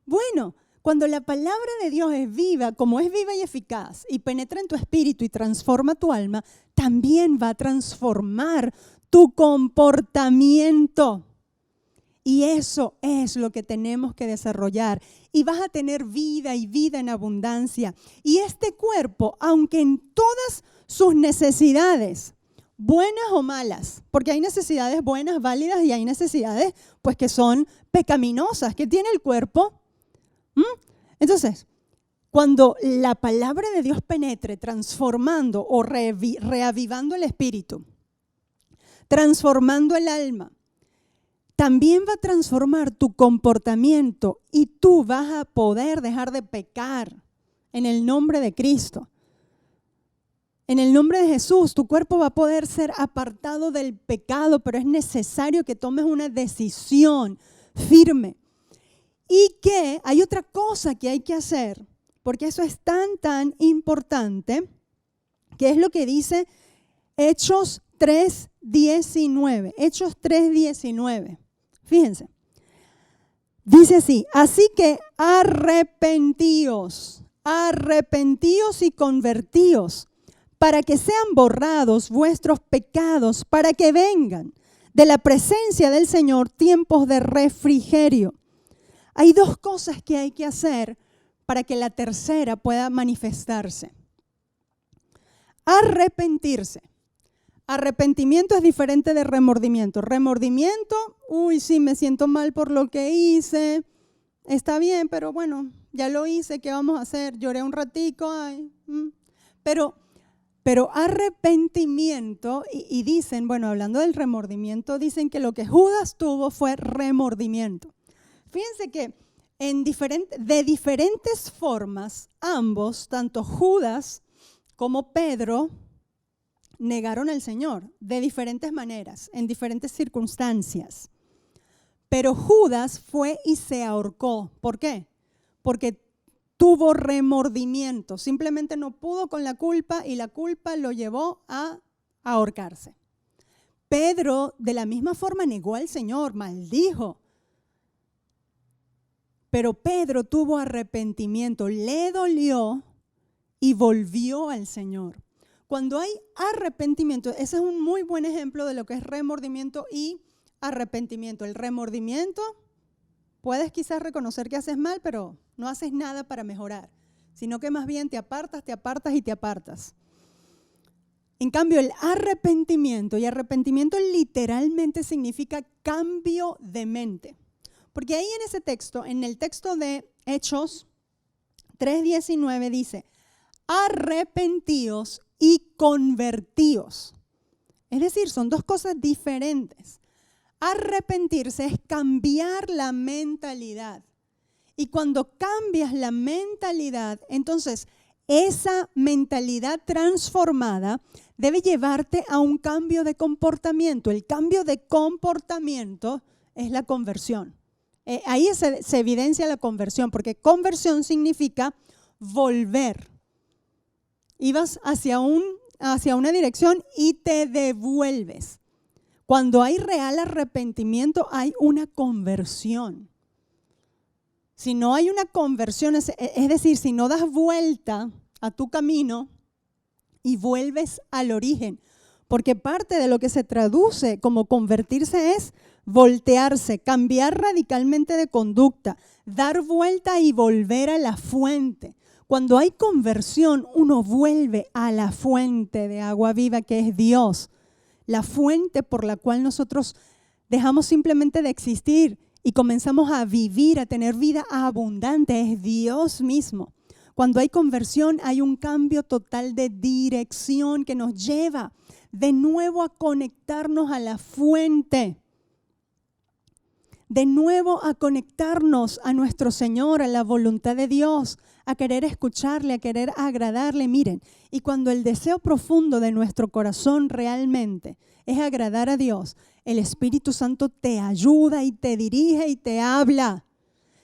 S2: Bueno, cuando la palabra de Dios es viva, como es viva y eficaz, y penetra en tu espíritu y transforma tu alma, también va a transformar tu comportamiento. Y eso es lo que tenemos que desarrollar. Y vas a tener vida y vida en abundancia. Y este cuerpo, aunque en todas sus necesidades, buenas o malas, porque hay necesidades buenas, válidas, y hay necesidades pues que son pecaminosas, que tiene el cuerpo. Entonces, cuando la palabra de Dios penetre transformando o reavivando el espíritu, transformando el alma, también va a transformar tu comportamiento y tú vas a poder dejar de pecar en el nombre de Cristo. En el nombre de Jesús, tu cuerpo va a poder ser apartado del pecado, pero es necesario que tomes una decisión firme. Y que hay otra cosa que hay que hacer, porque eso es tan importante, que es lo que dice Hechos 3:19. Hechos 3:19. Fíjense. Dice así, así que arrepentíos y convertíos, para que sean borrados vuestros pecados, para que vengan de la presencia del Señor tiempos de refrigerio. Hay dos cosas que hay que hacer para que la tercera pueda manifestarse. Arrepentirse. Arrepentimiento es diferente de remordimiento. Remordimiento, sí, me siento mal por lo que hice. Está bien, pero bueno, ya lo hice, ¿qué vamos a hacer? Lloré un ratico, Pero arrepentimiento, y dicen, bueno, hablando del remordimiento, dicen que lo que Judas tuvo fue remordimiento. Fíjense que de diferentes formas, ambos, tanto Judas como Pedro, negaron al Señor de diferentes maneras, en diferentes circunstancias. Pero Judas fue y se ahorcó. ¿Por qué? Porque tuvo remordimiento, simplemente no pudo con la culpa y la culpa lo llevó a ahorcarse. Pedro de la misma forma negó al Señor, maldijo. Pero Pedro tuvo arrepentimiento, le dolió y volvió al Señor. Cuando hay arrepentimiento, ese es un muy buen ejemplo de lo que es remordimiento y arrepentimiento. El remordimiento, puedes quizás reconocer que haces mal, pero no haces nada para mejorar, sino que más bien te apartas y te apartas. En cambio, el arrepentimiento, y arrepentimiento literalmente significa cambio de mente. Porque ahí en ese texto, en el texto de Hechos 3:19 dice, arrepentíos y convertíos. Es decir, son dos cosas diferentes. Arrepentirse es cambiar la mentalidad. Y cuando cambias la mentalidad, entonces esa mentalidad transformada debe llevarte a un cambio de comportamiento. El cambio de comportamiento es la conversión. Ahí se evidencia la conversión, porque conversión significa volver. Ibas hacia una dirección y te devuelves. Cuando hay real arrepentimiento, hay una conversión. Si no hay una conversión, es decir, si no das vuelta a tu camino y vuelves al origen, porque parte de lo que se traduce como convertirse es voltearse, cambiar radicalmente de conducta, dar vuelta y volver a la fuente. Cuando hay conversión, uno vuelve a la fuente de agua viva que es Dios. La fuente por la cual nosotros dejamos simplemente de existir y comenzamos a vivir, a tener vida abundante, es Dios mismo. Cuando hay conversión, hay un cambio total de dirección que nos lleva de nuevo a conectarnos a la fuente. De nuevo a conectarnos a nuestro Señor, a la voluntad de Dios, a querer escucharle, a querer agradarle. Miren, y cuando el deseo profundo de nuestro corazón realmente es agradar a Dios, el Espíritu Santo te ayuda y te dirige y te habla.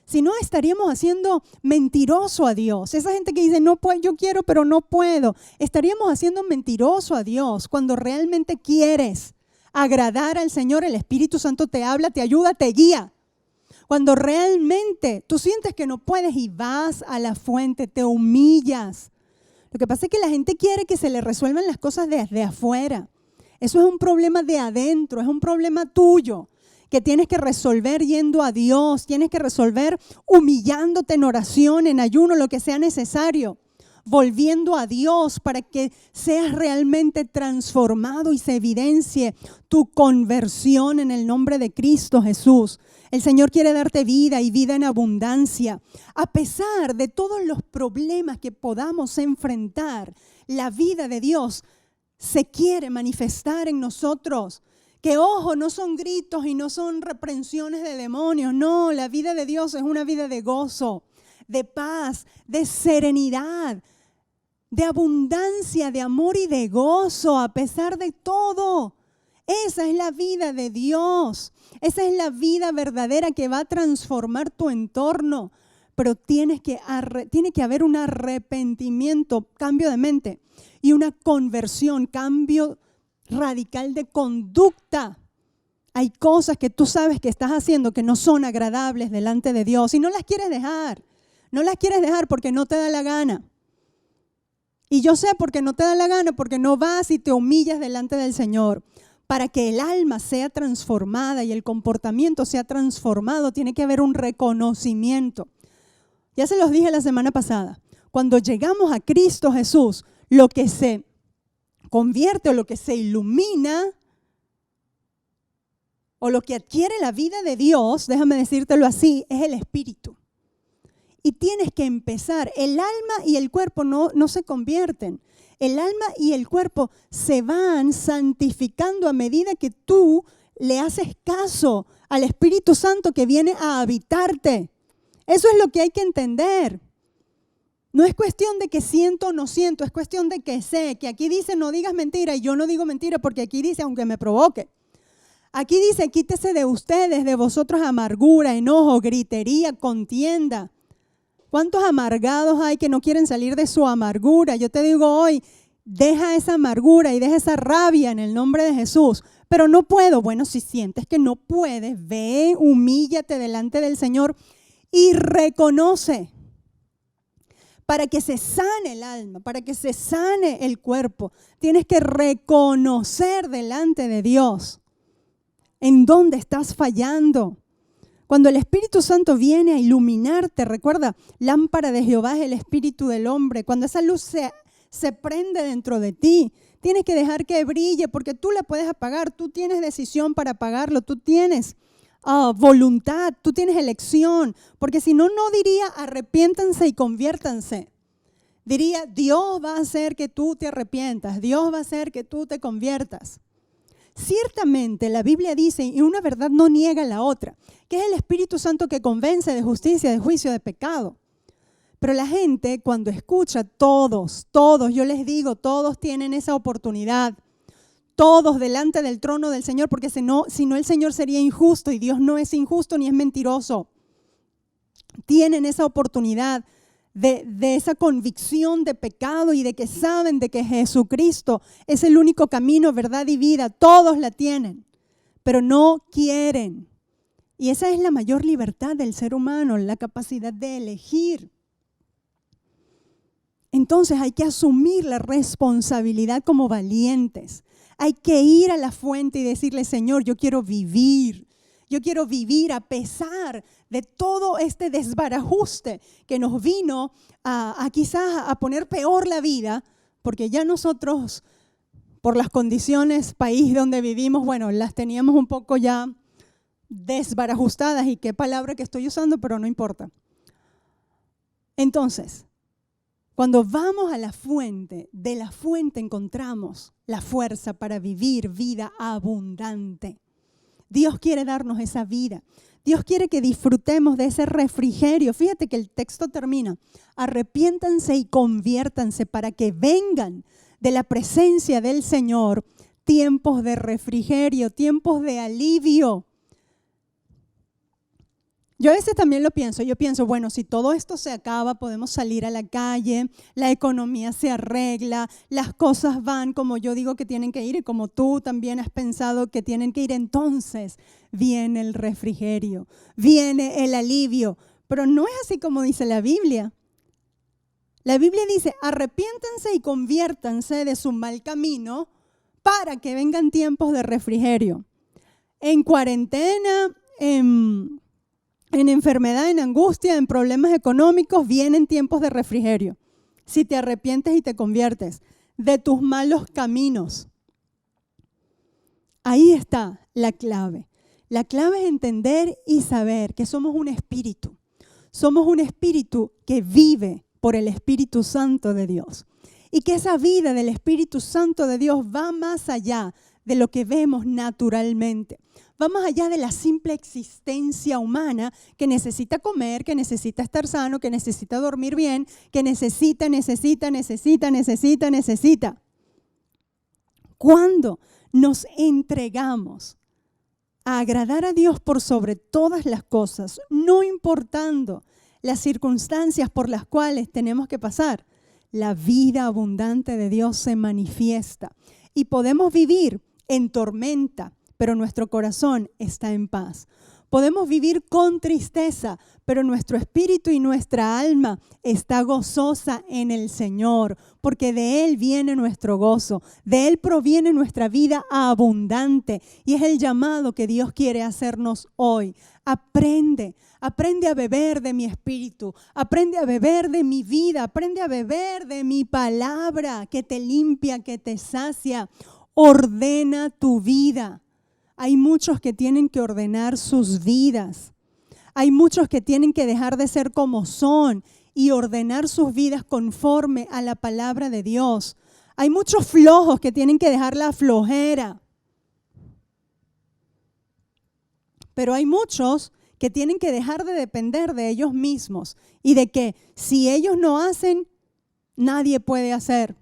S2: Si no, estaríamos haciendo mentiroso a Dios. Esa gente que dice, no puedo, yo quiero, pero no puedo. Estaríamos haciendo mentiroso a Dios cuando realmente quieres agradar al Señor. El Espíritu Santo te habla, te ayuda, te guía. Cuando realmente tú sientes que no puedes y vas a la fuente, te humillas. Lo que pasa es que la gente quiere que se le resuelvan las cosas desde afuera. Eso es un problema de adentro, es un problema tuyo que tienes que resolver yendo a Dios, tienes que resolver humillándote en oración, en ayuno, lo que sea necesario, volviendo a Dios para que seas realmente transformado y se evidencie tu conversión en el nombre de Cristo Jesús. El Señor quiere darte vida y vida en abundancia. A pesar de todos los problemas que podamos enfrentar, la vida de Dios se quiere manifestar en nosotros. Que ojo, no son gritos y no son reprensiones de demonios. No, la vida de Dios es una vida de gozo, de paz, de serenidad, de abundancia, de amor y de gozo a pesar de todo. Esa es la vida de Dios. Esa es la vida verdadera que va a transformar tu entorno. Pero tiene que haber un arrepentimiento, cambio de mente y una conversión, cambio radical de conducta. Hay cosas que tú sabes que estás haciendo que no son agradables delante de Dios y no las quieres dejar. No las quieres dejar porque no te da la gana. Y yo sé por qué no te da la gana, porque no vas y te humillas delante del Señor. Para que el alma sea transformada y el comportamiento sea transformado, tiene que haber un reconocimiento. Ya se los dije la semana pasada. Cuando llegamos a Cristo Jesús, lo que se convierte o lo que se ilumina o lo que adquiere la vida de Dios, déjame decírtelo así, es el Espíritu. Y tienes que empezar. El alma y el cuerpo no se convierten. El alma y el cuerpo se van santificando a medida que tú le haces caso al Espíritu Santo que viene a habitarte. Eso es lo que hay que entender. No es cuestión de que siento o no siento, es cuestión de que sé, que aquí dice no digas mentira y yo no digo mentira porque aquí dice aunque me provoque. Aquí dice quítese de ustedes, de vosotros amargura, enojo, gritería, contienda. ¿Cuántos amargados hay que no quieren salir de su amargura? Yo te digo hoy, deja esa amargura y deja esa rabia en el nombre de Jesús. Pero no puedo. Bueno, si sientes que no puedes, ve, humíllate delante del Señor y reconoce. Para que se sane el alma, para que se sane el cuerpo, tienes que reconocer delante de Dios en dónde estás fallando. Cuando el Espíritu Santo viene a iluminarte, recuerda, lámpara de Jehová es el espíritu del hombre. Cuando esa luz se prende dentro de ti, tienes que dejar que brille porque tú la puedes apagar. Tú tienes decisión para apagarlo, tú tienes voluntad, tú tienes elección. Porque si no, no diría arrepiéntanse y conviértanse. Diría Dios va a hacer que tú te arrepientas, Dios va a hacer que tú te conviertas. Ciertamente la Biblia dice, y una verdad no niega la otra, que es el Espíritu Santo que convence de justicia, de juicio, de pecado. Pero la gente cuando escucha, todos, yo les digo, todos tienen esa oportunidad. Todos delante del trono del Señor, porque si no el Señor sería injusto y Dios no es injusto ni es mentiroso. Tienen esa oportunidad de esa convicción de pecado y de que saben de que Jesucristo es el único camino, verdad y vida. Todos la tienen, pero no quieren. Y esa es la mayor libertad del ser humano, la capacidad de elegir. Entonces hay que asumir la responsabilidad como valientes. Hay que ir a la fuente y decirle, Señor, yo quiero vivir. Yo quiero vivir a pesar de todo este desbarajuste que nos vino a quizás a poner peor la vida, porque ya nosotros, por las condiciones, país donde vivimos, bueno, las teníamos un poco ya desbarajustadas, y qué palabra que estoy usando, pero no importa. Entonces, cuando vamos a la fuente, de la fuente encontramos la fuerza para vivir vida abundante. Dios quiere darnos esa vida. Dios quiere que disfrutemos de ese refrigerio. Fíjate que el texto termina: arrepiéntanse y conviértanse para que vengan de la presencia del Señor tiempos de refrigerio, tiempos de alivio. Yo a veces también lo pienso, bueno, si todo esto se acaba, podemos salir a la calle, la economía se arregla, las cosas van como yo digo que tienen que ir y como tú también has pensado que tienen que ir, entonces viene el refrigerio, viene el alivio. Pero no es así como dice la Biblia. La Biblia dice: arrepiéntanse y conviértanse de su mal camino para que vengan tiempos de refrigerio. En cuarentena, en enfermedad, en angustia, en problemas económicos, vienen tiempos de refrigerio. Si te arrepientes y te conviertes de tus malos caminos. Ahí está la clave. La clave es entender y saber que somos un espíritu. Somos un espíritu que vive por el Espíritu Santo de Dios. Y que esa vida del Espíritu Santo de Dios va más allá de lo que vemos naturalmente. Va más allá de la simple existencia humana que necesita comer, que necesita estar sano, que necesita dormir bien, que necesita. Cuando nos entregamos a agradar a Dios por sobre todas las cosas, no importando las circunstancias por las cuales tenemos que pasar, la vida abundante de Dios se manifiesta y podemos vivir en tormenta, pero nuestro corazón está en paz. Podemos vivir con tristeza, pero nuestro espíritu y nuestra alma está gozosa en el Señor, porque de Él viene nuestro gozo, de Él proviene nuestra vida abundante, y es el llamado que Dios quiere hacernos hoy. Aprende a beber de mi espíritu, aprende a beber de mi vida, aprende a beber de mi palabra que te limpia, que te sacia. Ordena tu vida. Hay muchos que tienen que ordenar sus vidas. Hay muchos que tienen que dejar de ser como son y ordenar sus vidas conforme a la palabra de Dios. Hay muchos flojos que tienen que dejar la flojera. Pero hay muchos que tienen que dejar de depender de ellos mismos y de que si ellos no hacen, nadie puede hacer.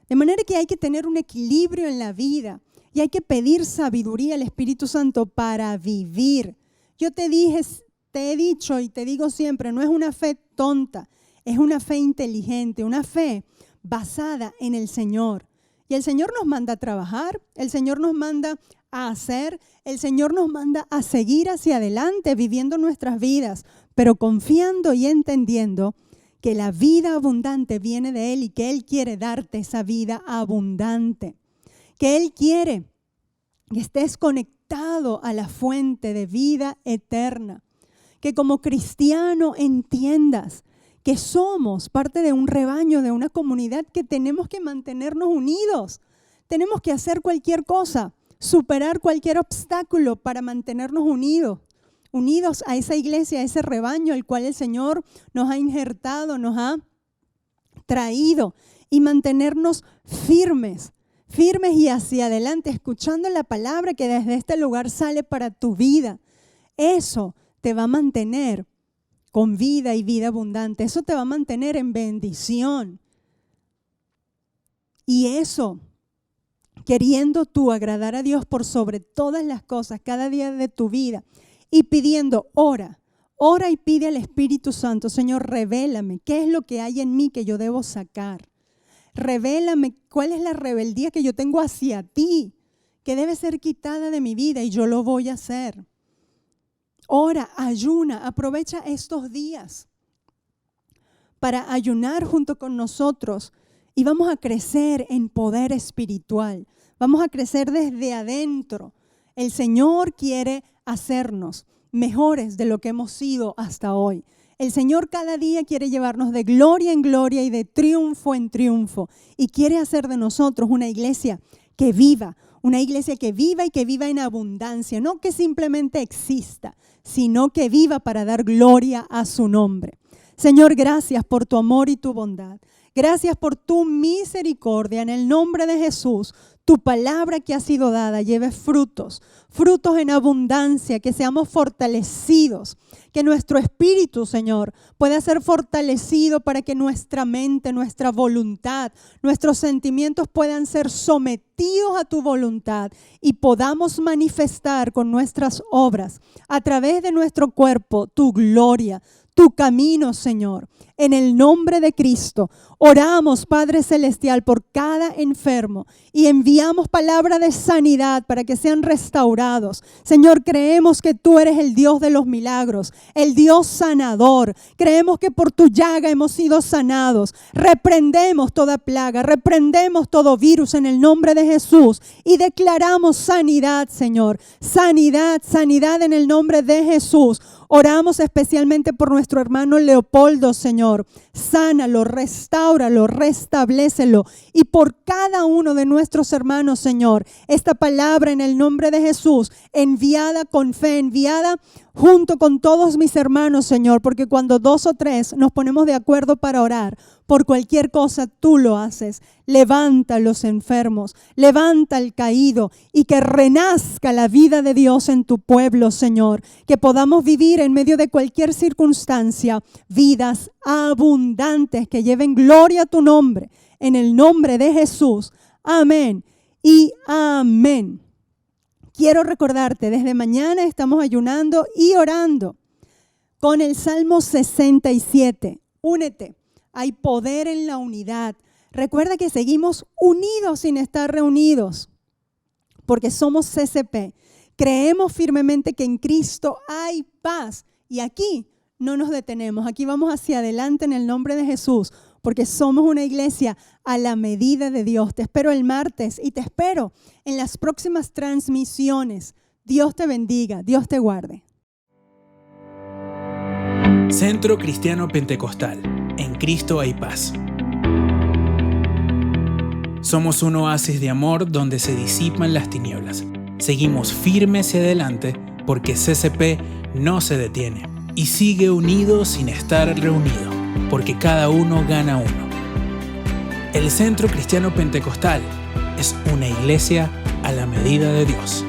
S2: De manera que hay que tener un equilibrio en la vida y hay que pedir sabiduría al Espíritu Santo para vivir. Yo te he dicho y te digo siempre, no es una fe tonta, es una fe inteligente, una fe basada en el Señor. Y el Señor nos manda a trabajar, el Señor nos manda a hacer, el Señor nos manda a seguir hacia adelante viviendo nuestras vidas, pero confiando y entendiendo que la vida abundante viene de Él y que Él quiere darte esa vida abundante. Que Él quiere que estés conectado a la fuente de vida eterna. Que como cristiano entiendas que somos parte de un rebaño, de una comunidad que tenemos que mantenernos unidos. Tenemos que hacer cualquier cosa, superar cualquier obstáculo para mantenernos unidos a esa iglesia, a ese rebaño al cual el Señor nos ha injertado, nos ha traído, y mantenernos firmes y hacia adelante, escuchando la palabra que desde este lugar sale para tu vida. Eso te va a mantener con vida y vida abundante. Eso te va a mantener en bendición. Y eso, queriendo tú agradar a Dios por sobre todas las cosas, cada día de tu vida, y pidiendo, ora y pide al Espíritu Santo: Señor, revélame qué es lo que hay en mí que yo debo sacar. Revélame cuál es la rebeldía que yo tengo hacia ti, que debe ser quitada de mi vida, y yo lo voy a hacer. Ora, ayuna, aprovecha estos días para ayunar junto con nosotros y vamos a crecer en poder espiritual. Vamos a crecer desde adentro. El Señor quiere hacernos mejores de lo que hemos sido hasta hoy. El Señor cada día quiere llevarnos de gloria en gloria y de triunfo en triunfo. Y quiere hacer de nosotros una iglesia que viva y que viva en abundancia. No que simplemente exista, sino que viva para dar gloria a su nombre. Señor, gracias por tu amor y tu bondad. Gracias por tu misericordia. En el nombre de Jesús, tu palabra que ha sido dada lleve frutos en abundancia, que seamos fortalecidos, que nuestro espíritu, Señor, pueda ser fortalecido para que nuestra mente, nuestra voluntad, nuestros sentimientos puedan ser sometidos a tu voluntad y podamos manifestar con nuestras obras a través de nuestro cuerpo tu gloria, tu camino, Señor. En el nombre de Cristo, oramos, Padre Celestial, por cada enfermo y enviamos palabra de sanidad para que sean restaurados. Señor, creemos que tú eres el Dios de los milagros, el Dios sanador. Creemos que por tu llaga hemos sido sanados. Reprendemos toda plaga, reprendemos todo virus en el nombre de Jesús y declaramos sanidad, Señor. Sanidad, sanidad en el nombre de Jesús. Oramos especialmente por nuestro hermano Leopoldo, Señor. Sánalo, restáuralo, restablécelo. Y por cada uno de nuestros hermanos, Señor, esta palabra en el nombre de Jesús, enviada con fe, enviada junto con todos mis hermanos, Señor, porque cuando 2 o 3 nos ponemos de acuerdo para orar, por cualquier cosa tú lo haces. Levanta a los enfermos, levanta al caído y que renazca la vida de Dios en tu pueblo, Señor. Que podamos vivir en medio de cualquier circunstancia vidas abundantes que lleven gloria a tu nombre. En el nombre de Jesús. Amén y amén. Quiero recordarte, desde mañana estamos ayunando y orando con el Salmo 67. Únete, hay poder en la unidad. Recuerda que seguimos unidos sin estar reunidos, porque somos CCP. Creemos firmemente que en Cristo hay paz y aquí no nos detenemos. Aquí vamos hacia adelante en el nombre de Jesús, porque somos una iglesia a la medida de Dios. Te espero el martes y te espero en las próximas transmisiones. Dios te bendiga, Dios te guarde.
S3: Centro Cristiano Pentecostal. En Cristo hay paz. Somos un oasis de amor donde se disipan las tinieblas. Seguimos firmes y adelante porque CCP no se detiene y sigue unido sin estar reunido, porque cada uno gana uno. El Centro Cristiano Pentecostal es una iglesia a la medida de Dios.